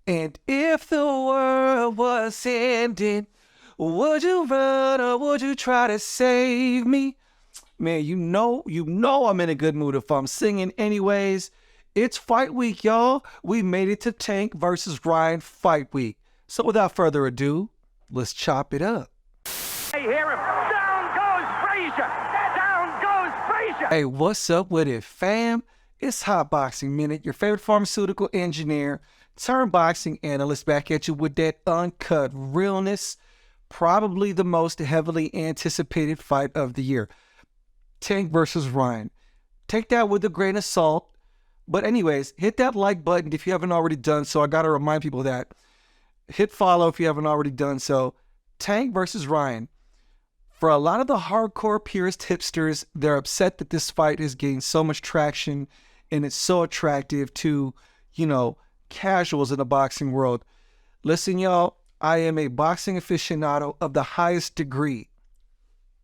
And if the world was ending, would you run or would you try to save me? Man, you know I'm in a good mood if I'm singing anyways. It's fight week, y'all. We made it to Tank versus Ryan fight week. So without further ado, let's chop it up. Hey, hear him. Down goes Frazier. Down goes Frazier. Hey, what's up with it, fam? It's Hot Boxing Minute, your favorite pharmaceutical engineer, turned boxing analyst, back at you with that uncut realness. Probably the most heavily anticipated fight of the year. Tank versus Ryan. Take that with a grain of salt. But anyways, hit that like button if you haven't already done so. I got to remind people that. Hit follow if you haven't already done so. Tank versus Ryan. For a lot of the hardcore purist hipsters, they're upset that this fight is getting so much traction and it's so attractive to, casuals in the boxing world. Listen, y'all, I am a boxing aficionado of the highest degree.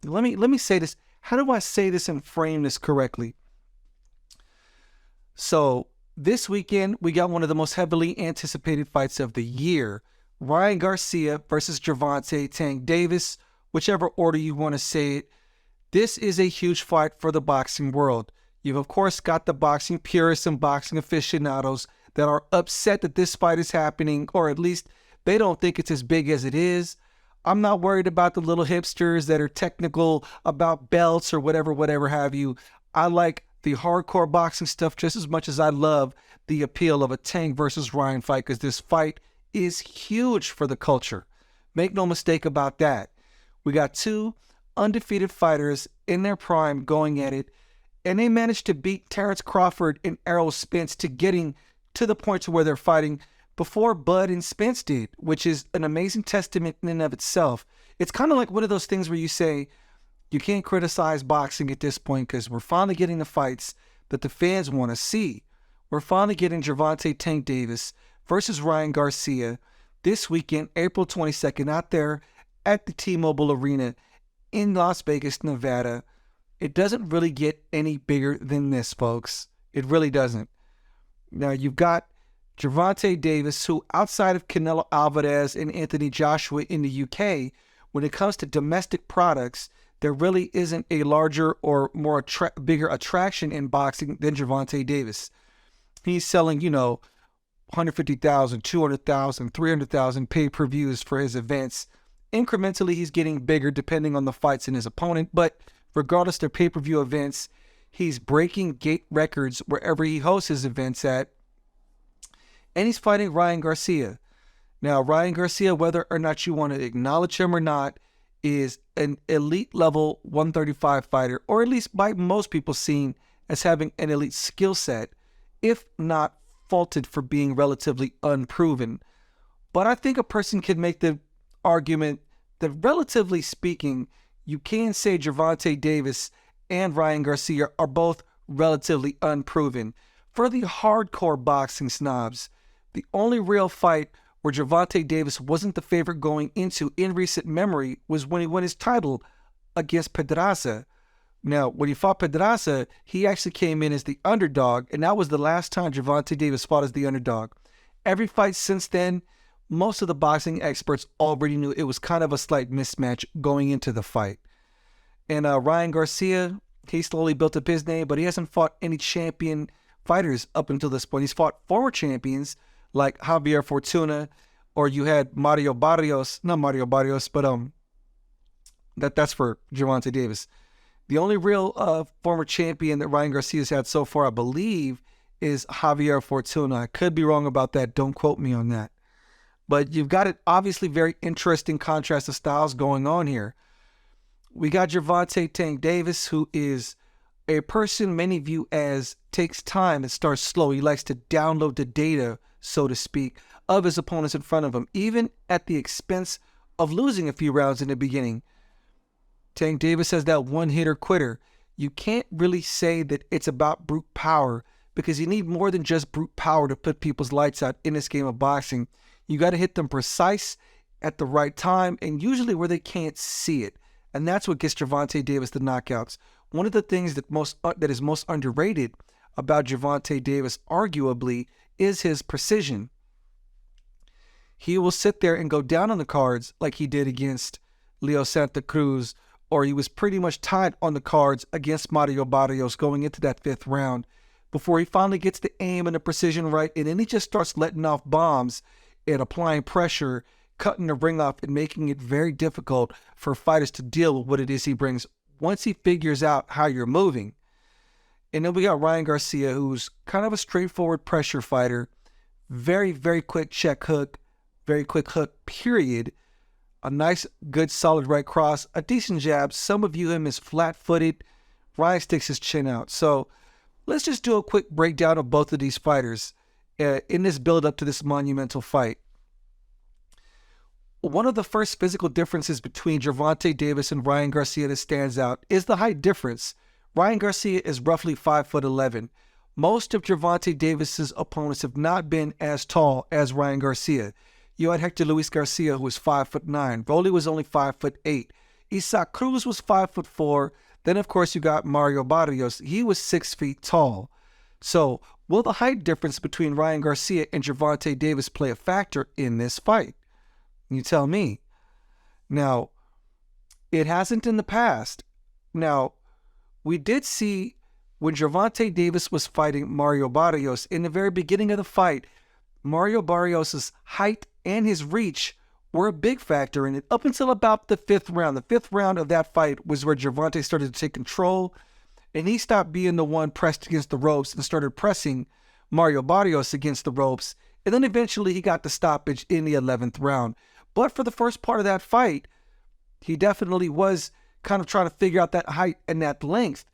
Let me say this. How do I say this and frame this correctly? So this weekend, we got one of the most heavily anticipated fights of the year. Ryan Garcia versus Gervonta Tank Davis, whichever order you want to say it. This is a huge fight for the boxing world. You've, of course, got the boxing purists and boxing aficionados that are upset that this fight is happening, or at least they don't think it's as big as it is. I'm not worried about the little hipsters that are technical about belts or whatever have you. I like the hardcore boxing stuff just as much as I love the appeal of a Tank versus Ryan fight, because this fight is huge for the culture. Make no mistake about that. We got two undefeated fighters in their prime going at it, and they managed to beat Terrence Crawford and Errol Spence to getting to the point to where they're fighting before Bud and Spence did, which is an amazing testament in and of itself. It's kind of like one of those things where you say, you can't criticize boxing at this point because we're finally getting the fights that the fans want to see. We're finally getting Gervonta Tank Davis versus Ryan Garcia this weekend, April 22nd, out there at the T-Mobile Arena in Las Vegas, Nevada. It doesn't really get any bigger than this, folks. It really doesn't. Now, you've got Gervonta Davis, who outside of Canelo Alvarez and Anthony Joshua in the UK, when it comes to domestic products, there really isn't a larger or more bigger attraction in boxing than Gervonta Davis. He's selling, 150,000, 200,000, 300,000 pay-per-views for his events. Incrementally, he's getting bigger depending on the fights in his opponent, but regardless of their pay-per-view events, he's breaking gate records wherever he hosts his events at. And he's fighting Ryan Garcia. Now, Ryan Garcia, whether or not you want to acknowledge him or not, is an elite level 135 fighter, or at least by most people seen as having an elite skill set, if not faulted for being relatively unproven. But I think a person can make the argument that, relatively speaking, you can say Gervonta Davis and Ryan Garcia are both relatively unproven. For the hardcore boxing snobs, the only real fight where Gervonta Davis wasn't the favorite going into in recent memory was when he won his title against Pedraza. Now, when he fought Pedraza, he actually came in as the underdog, and that was the last time Gervonta Davis fought as the underdog. Every fight since then, most of the boxing experts already knew it was kind of a slight mismatch going into the fight. And Ryan Garcia, he slowly built up his name, but he hasn't fought any champion fighters up until this point. He's fought former champions like Javier Fortuna, or you had Mario Barrios, not Mario Barrios, but that's for Gervonta Davis. The only real former champion that Ryan Garcia's had so far, I believe, is Javier Fortuna. I could be wrong about that. Don't quote me on that. But you've got an obviously very interesting contrast of styles going on here. We got Gervonta Tank Davis, who is a person many view as takes time and starts slow. He likes to download the data, so to speak, of his opponents in front of him, even at the expense of losing a few rounds in the beginning. Tank Davis has that one-hitter quitter. You can't really say that it's about brute power, because you need more than just brute power to put people's lights out in this game of boxing. You got to hit them precise at the right time, and usually where they can't see it. And that's what gets Gervonta Davis the knockouts. One of the things that is most underrated about Gervonta Davis, arguably, is his precision. he will sit there and go down on the cards like he did against Leo Santa Cruz, or he was pretty much tied on the cards against Mario Barrios going into that 5th round before he finally gets the aim and the precision right, and then he just starts letting off bombs and applying pressure, cutting the ring off and making it very difficult for fighters to deal with what it is he brings once he figures out how you're moving. And then we got Ryan Garcia, who's kind of a straightforward pressure fighter, very, very quick check hook, very quick hook, period. A nice, good, solid right cross, a decent jab. Some view him as flat-footed. Ryan sticks his chin out. So let's just do a quick breakdown of both of these fighters in this build-up to this monumental fight. One of the first physical differences between Gervonta Davis and Ryan Garcia that stands out is the height difference. Ryan Garcia is roughly 5'11". Most of Gervonta Davis's opponents have not been as tall as Ryan Garcia. You had Hector Luis Garcia, who was 5'9". Rolly was only 5'8". Isaac Cruz was 5'4". Then, of course, you got Mario Barrios. He was 6 feet tall. So, will the height difference between Ryan Garcia and Gervonta Davis play a factor in this fight? You tell me. Now, it hasn't in the past. Now, we did see when Gervonta Davis was fighting Mario Barrios, in the very beginning of the fight, Mario Barrios' height and his reach were a big factor in it up until about the 5th round. The 5th round of that fight was where Gervonta started to take control, and he stopped being the one pressed against the ropes and started pressing Mario Barrios against the ropes. And then eventually he got the stoppage in the 11th round. But for the first part of that fight, he definitely was kind of trying to figure out that height and that length.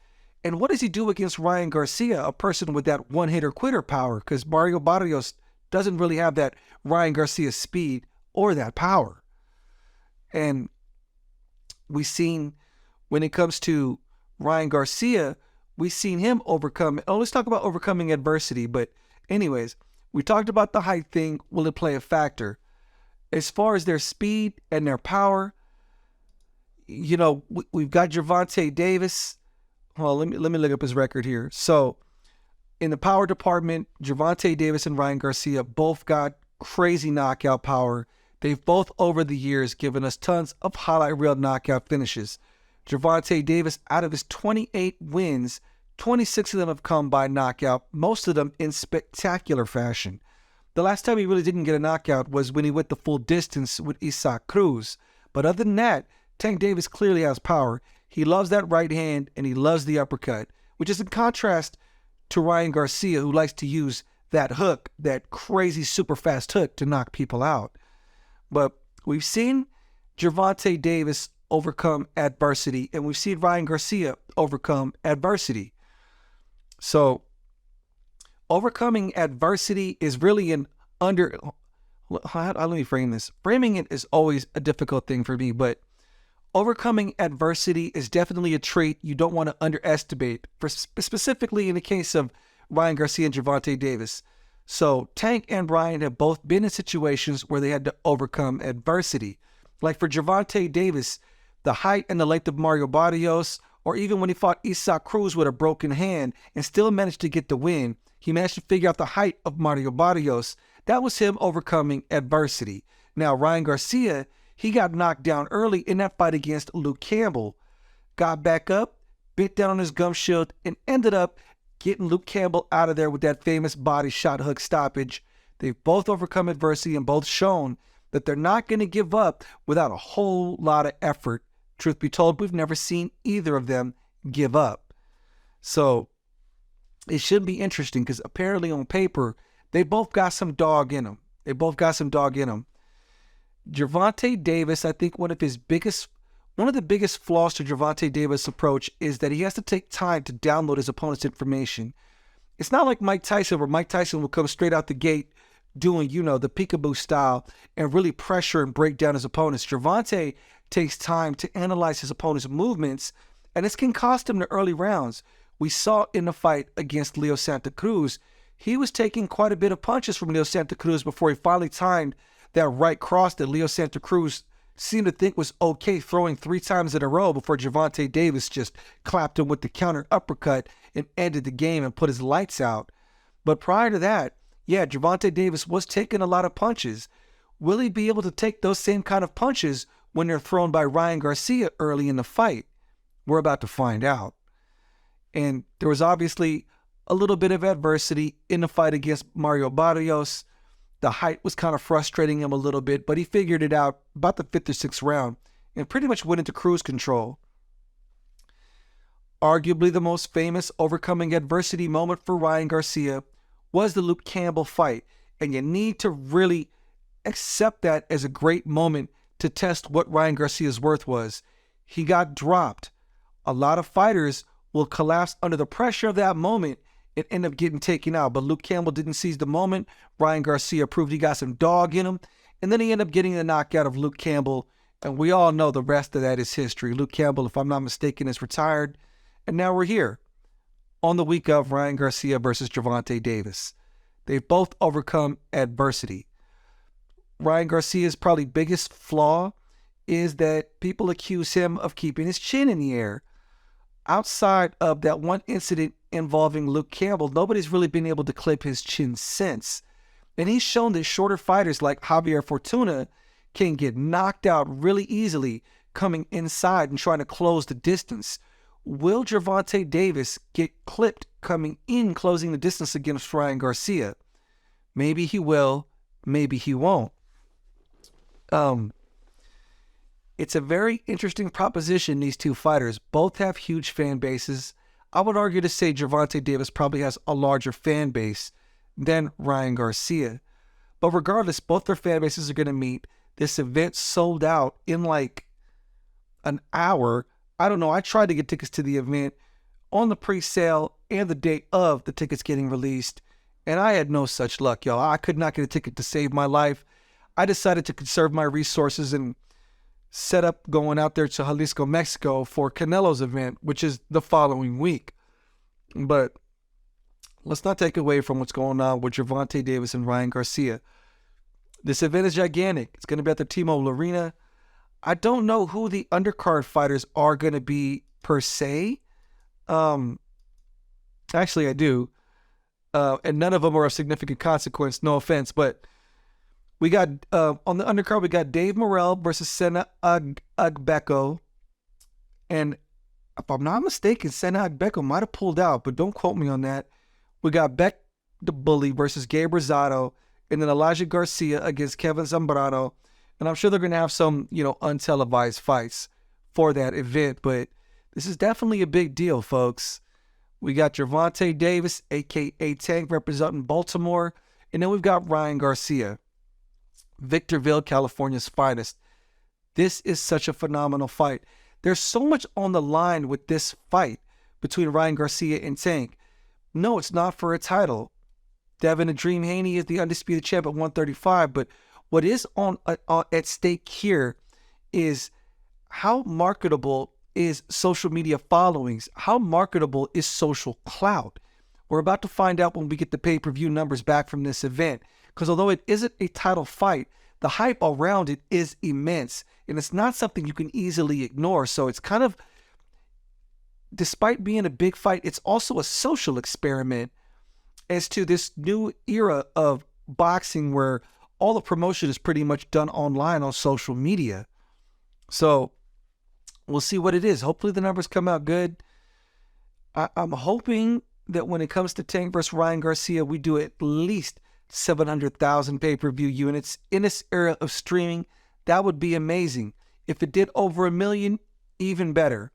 And what does he do against Ryan Garcia, a person with that one-hitter-quitter power? Because Mario Barrios doesn't really have that Ryan Garcia speed or that power. And we've seen, when it comes to Ryan Garcia, we've seen him overcome, let's talk about overcoming adversity. But anyways, we talked about the height thing. Will it play a factor? As far as their speed and their power, you know, we've got Gervonta Davis. Well, let me look up his record here. So, in the power department, Gervonta Davis and Ryan Garcia both got crazy knockout power. They've both, over the years, given us tons of highlight reel knockout finishes. Gervonta Davis, out of his 28 wins, 26 of them have come by knockout, most of them in spectacular fashion. The last time he really didn't get a knockout was when he went the full distance with Isaac Cruz. But other than that, Tank Davis clearly has power. He loves that right hand and he loves the uppercut, which is in contrast to Ryan Garcia, who likes to use that hook, that crazy super fast hook to knock people out. But we've seen Gervonta Davis overcome adversity, and we've seen Ryan Garcia overcome adversity. So overcoming adversity is really let me frame this. Framing it is always a difficult thing for me, but overcoming adversity is definitely a trait you don't want to underestimate, specifically in the case of Ryan Garcia and Gervonta Davis. So Tank and Ryan have both been in situations where they had to overcome adversity. Like for Gervonta Davis, the height and the length of Mario Barrios, or even when he fought Isaac Cruz with a broken hand and still managed to get the win, he managed to figure out the height of Mario Barrios. That was him overcoming adversity. Now, Ryan Garcia, he got knocked down early in that fight against Luke Campbell, got back up, bit down on his gum shield, and ended up getting Luke Campbell out of there with that famous body shot hook stoppage. They've both overcome adversity and both shown that they're not going to give up without a whole lot of effort. Truth be told, we've never seen either of them give up. So it should be interesting because apparently on paper, they both got some dog in them. Gervonta Davis, I think one of the biggest flaws to Gervonta Davis' approach is that he has to take time to download his opponent's information. It's not like Mike Tyson, where Mike Tyson will come straight out the gate doing, the peekaboo style and really pressure and break down his opponents. Gervonta takes time to analyze his opponent's movements, and this can cost him the early rounds. We saw in the fight against Leo Santa Cruz, he was taking quite a bit of punches from Leo Santa Cruz before he finally timed that right cross that Leo Santa Cruz seemed to think was okay, throwing 3 times in a row before Gervonta Davis just clapped him with the counter uppercut and ended the game and put his lights out. But prior to that, Gervonta Davis was taking a lot of punches. will he be able to take those same kind of punches when they're thrown by Ryan Garcia early in the fight? We're about to find out. And there was obviously a little bit of adversity in the fight against Mario Barrios. The height was kind of frustrating him a little bit, but he figured it out about the 5th or 6th round and pretty much went into cruise control. Arguably the most famous overcoming adversity moment for Ryan Garcia was the Luke Campbell fight, and you need to really accept that as a great moment to test what Ryan Garcia's worth was. He got dropped. A lot of fighters will collapse under the pressure of that moment and end up getting taken out, but Luke Campbell didn't seize the moment. Ryan Garcia proved he got some dog in him, and then he ended up getting the knockout of Luke Campbell, and we all know the rest of that is history. Luke Campbell, if I'm not mistaken, is retired, and now we're here on the week of Ryan Garcia versus Gervonta Davis. They've both overcome adversity. Ryan Garcia's probably biggest flaw is that people accuse him of keeping his chin in the air. Outside of that one incident involving Luke Campbell, nobody's really been able to clip his chin since. And he's shown that shorter fighters like Javier Fortuna can get knocked out really easily coming inside and trying to close the distance. Will Gervonta Davis get clipped coming in, closing the distance against Ryan Garcia? Maybe he will, maybe he won't. It's a very interesting proposition, these two fighters. Both have huge fan bases. I would argue to say Gervonta Davis probably has a larger fan base than Ryan Garcia. But regardless, both their fan bases are going to meet. This event sold out in like an hour. I don't know. I tried to get tickets to the event on the pre-sale and the day of the tickets getting released, and I had no such luck, y'all. I could not get a ticket to save my life. I decided to conserve my resources and set up going out there to Jalisco, Mexico for Canelo's event, which is the following week. But let's not take away from what's going on with Gervonta Davis and Ryan Garcia. This event is gigantic. It's going to be at the T-Mobile Arena. I don't know who the undercard fighters are going to be per se. Actually, I do. And none of them are of significant consequence. No offense, but we got on the undercard, we got Dave Morrell versus Sena Agbeko. And if I'm not mistaken, Sena Agbeko might have pulled out, but don't quote me on that. We got Beck the Bully versus Gabe Rosado, and then Elijah Garcia against Kevin Zambrano. And I'm sure they're going to have some, untelevised fights for that event, but this is definitely a big deal, folks. We got Gervonta Davis, a.k.a. Tank, representing Baltimore, and then we've got Ryan Garcia, Victorville, California's finest. This is such a phenomenal fight. There's so much on the line with this fight between Ryan Garcia and Tank. No, it's not for a title. Devin the Dream Haney is the undisputed champ at 135, but what is at stake here is how marketable is social media followings? How marketable is social clout? We're about to find out when we get the pay-per-view numbers back from this event, because although it isn't a title fight, the hype around it is immense, and it's not something you can easily ignore. So it's kind of, despite being a big fight, it's also a social experiment as to this new era of boxing where all the promotion is pretty much done online on social media. So we'll see what it is. Hopefully the numbers come out good. I'm hoping that when it comes to Tank versus Ryan Garcia, we do at least 700,000 pay-per-view units in this era of streaming. That would be amazing. If it did over 1 million, even better.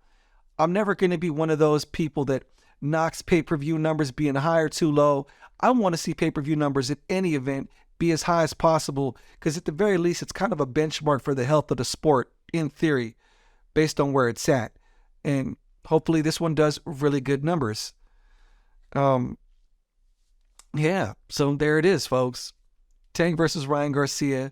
I'm never going to be one of those people that knocks pay-per-view numbers being high or too low. I want to see pay-per-view numbers at any event be as high as possible, because at the very least, it's kind of a benchmark for the health of the sport, in theory, based on where it's at. And hopefully this one does really good numbers. Yeah, so there it is, folks. Tank versus Ryan Garcia.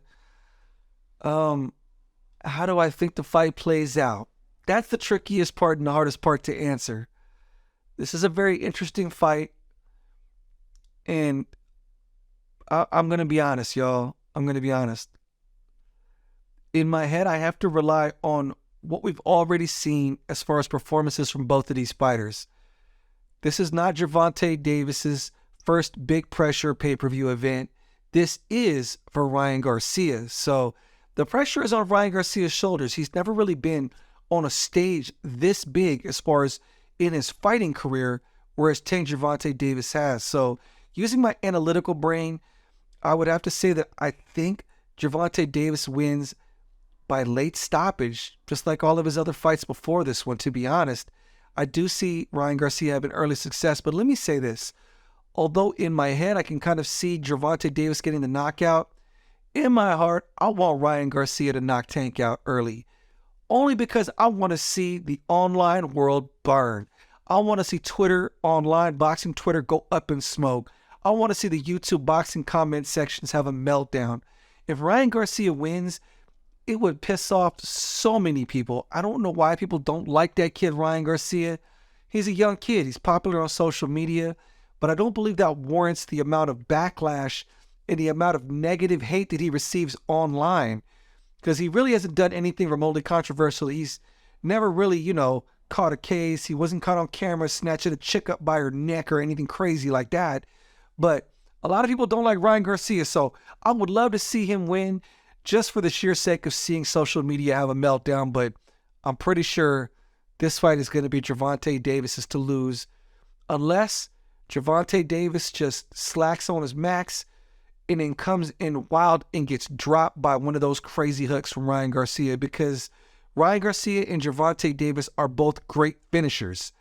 How do I think the fight plays out? That's the trickiest part and the hardest part to answer. This is a very interesting fight. And I'm going to be honest, y'all. I'm going to be honest. In my head, I have to rely on what we've already seen as far as performances from both of these fighters. This is not Gervonta Davis's first big pressure pay-per-view event. this is for Ryan Garcia. So the pressure is on Ryan Garcia's shoulders. He's never really been on a stage this big as far as in his fighting career, whereas Tank Gervonta Davis has. So using my analytical brain, I would have to say that I think Gervonta Davis wins by late stoppage, just like all of his other fights before this one, to be honest. I do see Ryan Garcia having early success, but let me say this. Although in my head I can kind of see Gervonta Davis getting the knockout, in my heart, I want Ryan Garcia to knock Tank out early. Only because I want to see the online world burn. I want to see Twitter, online boxing Twitter go up in smoke. I want to see the YouTube boxing comment sections have a meltdown. If Ryan Garcia wins, it would piss off so many people. I don't know why people don't like that kid, Ryan Garcia. He's a young kid. He's popular on social media, but I don't believe that warrants the amount of backlash and the amount of negative hate that he receives online, because he really hasn't done anything remotely controversial. He's never really, caught a case. He wasn't caught on camera snatching a chick up by her neck or anything crazy like that. But a lot of people don't like Ryan Garcia, so I would love to see him win just for the sheer sake of seeing social media have a meltdown. But I'm pretty sure this fight is going to be Gervonta Davis's to lose, unless Gervonta Davis just slacks on his max and then comes in wild and gets dropped by one of those crazy hooks from Ryan Garcia, because Ryan Garcia and Gervonta Davis are both great finishers.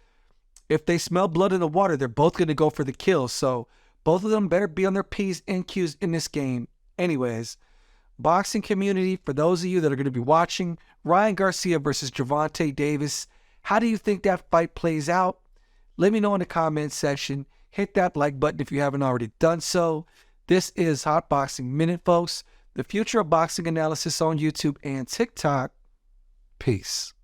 If they smell blood in the water, they're both going to go for the kill. So both of them better be on their P's and Q's in this game. Anyways, boxing community, for those of you that are going to be watching, Ryan Garcia versus Gervonta Davis, how do you think that fight plays out? Let me know in the comment section. Hit that like button if you haven't already done so. This is Hot Boxing Minute, folks. The future of boxing analysis on YouTube and TikTok. Peace.